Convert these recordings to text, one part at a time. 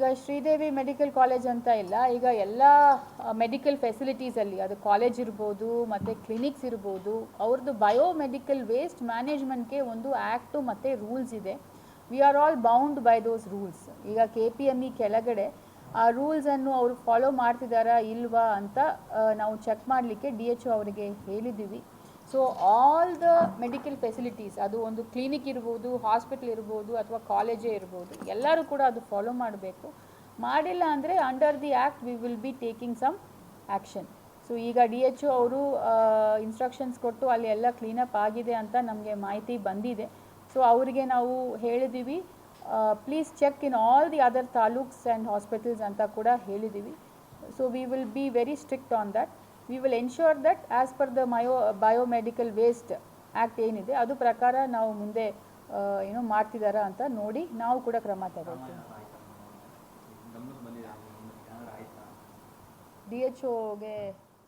ಈಗ Sridevi medical college ಅಂತ ಇಲ್ಲ, ಈಗ ಎಲ್ಲ ಮೆಡಿಕಲ್ ಫೆಸಿಲಿಟೀಸಲ್ಲಿ ಅದು ಕಾಲೇಜ್ ಇರ್ಬೋದು ಮತ್ತು ಕ್ಲಿನಿಕ್ಸ್ ಇರ್ಬೋದು, ಅವ್ರದ್ದು ಬಯೋಮೆಡಿಕಲ್ ವೇಸ್ಟ್ ಮ್ಯಾನೇಜ್ಮೆಂಟ್ಗೆ ಒಂದು ಆ್ಯಕ್ಟು ಮತ್ತು ರೂಲ್ಸ್ ಇದೆ. We are all bound by those rules. ಈಗ KPME ಕೆಳಗಡೆ ಆ ರೂಲ್ಸನ್ನು ಅವರು ಫಾಲೋ ಮಾಡ್ತಿದ್ದಾರಾ ಇಲ್ವಾ ಅಂತ ನಾವು ಚೆಕ್ ಮಾಡಲಿಕ್ಕೆ DHO ಅವರಿಗೆ ಹೇಳಿದ್ದೀವಿ. So all the medical facilities, ಅದು ಒಂದು ಕ್ಲಿನಿಕ್ ಇರ್ಬೋದು, ಹಾಸ್ಪಿಟಲ್ ಇರ್ಬೋದು ಅಥವಾ ಕಾಲೇಜೇ ಇರ್ಬೋದು, ಎಲ್ಲರೂ ಕೂಡ ಅದು ಫಾಲೋ ಮಾಡಬೇಕು. ಮಾಡಿಲ್ಲ ಅಂದರೆ under the act we will be taking some action. So ಈಗ DHO ಅವರು ಇನ್ಸ್ಟ್ರಕ್ಷನ್ಸ್ ಕೊಟ್ಟು ಅಲ್ಲಿ ಎಲ್ಲ ಕ್ಲೀನಪ್ ಆಗಿದೆ ಅಂತ ನಮಗೆ ಮಾಹಿತಿ ಬಂದಿದೆ. ಸೊ ಅವರಿಗೆ ನಾವು ಹೇಳಿದ್ದೀವಿ, please check in all the other taluks and hospitals ಅಂತ ಕೂಡ ಹೇಳಿದ್ದೀವಿ. So we will be very strict on that. We will ensure that as per the biomedical waste act ಏನಿದೆ ಅದು ಪ್ರಕಾರ ನಾವು ಮುಂದೆ ಮಾಡ್ತಿದ್ದಾರಾ ಅಂತ ನೋಡಿ ನಾವು ಕೂಡ ಕ್ರಮ ತಗೊಳ್ತೀವಿ. DHOಗೆ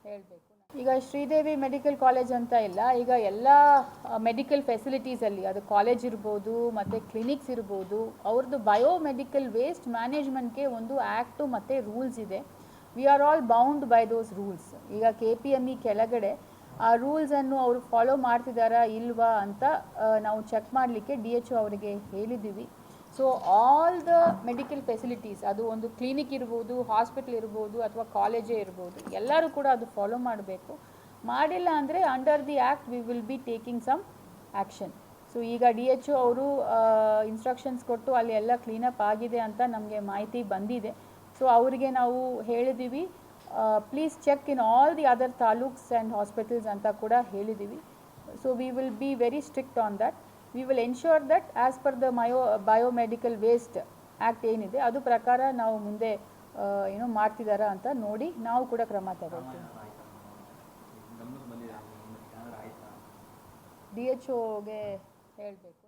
ಹೇಳಬೇಕು. ಈಗ ಶ್ರೀದೇವಿ ಮೆಡಿಕಲ್ ಕಾಲೇಜ್ ಅಂತ ಇಲ್ಲ, ಈಗ ಎಲ್ಲ ಮೆಡಿಕಲ್ ಫೆಸಿಲಿಟೀಸಲ್ಲಿ ಅದು ಕಾಲೇಜ್ ಇರ್ಬೋದು ಮತ್ತು ಕ್ಲಿನಿಕ್ಸ್ ಇರ್ಬೋದು, ಅವ್ರದ್ದು ಬಯೋಮೆಡಿಕಲ್ ವೇಸ್ಟ್ ಮ್ಯಾನೇಜ್ಮೆಂಟ್ಗೆ ಒಂದು ಆ್ಯಕ್ಟು ಮತ್ತು ರೂಲ್ಸ್ ಇದೆ. We are all bound by those rules. ಈಗ KPME ಕೆಳಗಡೆ ಆ ರೂಲ್ಸನ್ನು ಅವರು ಫಾಲೋ ಮಾಡ್ತಿದ್ದಾರಾ ಇಲ್ವಾ ಅಂತ ನಾವು ಚೆಕ್ ಮಾಡಲಿಕ್ಕೆ DHO ಅವರಿಗೆ ಹೇಳಿದ್ದೀವಿ. So all the medical facilities, ಅದು ಒಂದು ಕ್ಲಿನಿಕ್ ಇರ್ಬೋದು, ಹಾಸ್ಪಿಟಲ್ ಇರ್ಬೋದು ಅಥವಾ ಕಾಲೇಜೇ ಇರ್ಬೋದು, ಎಲ್ಲರೂ ಕೂಡ ಅದು ಫಾಲೋ ಮಾಡಬೇಕು. ಮಾಡಿಲ್ಲ ಅಂದರೆ under the act we will be taking some action. So ಈಗ DHO ಅವರು ಇನ್ಸ್ಟ್ರಕ್ಷನ್ಸ್ ಕೊಟ್ಟು ಅಲ್ಲಿ ಎಲ್ಲ ಕ್ಲೀನಪ್ ಆಗಿದೆ ಅಂತ ನಮಗೆ ಮಾಹಿತಿ ಬಂದಿದೆ. ಸೊ ಅವರಿಗೆ ನಾವು ಹೇಳಿದ್ದೀವಿ, please check in all the other taluks and hospitals ಅಂತ ಕೂಡ ಹೇಳಿದ್ದೀವಿ. So we will be very strict on that. We will ensure that as per the biomedical waste act ಏನಿದೆ ಅದು ಪ್ರಕಾರ ನಾವು ಮುಂದೆ ಮಾಡ್ತಿದ್ದಾರಾ ಅಂತ ನೋಡಿ ನಾವು ಕೂಡ ಕ್ರಮ ತಗೊಳ್ತೀವಿ. DHOಗೆ ಹೇಳಬೇಕು.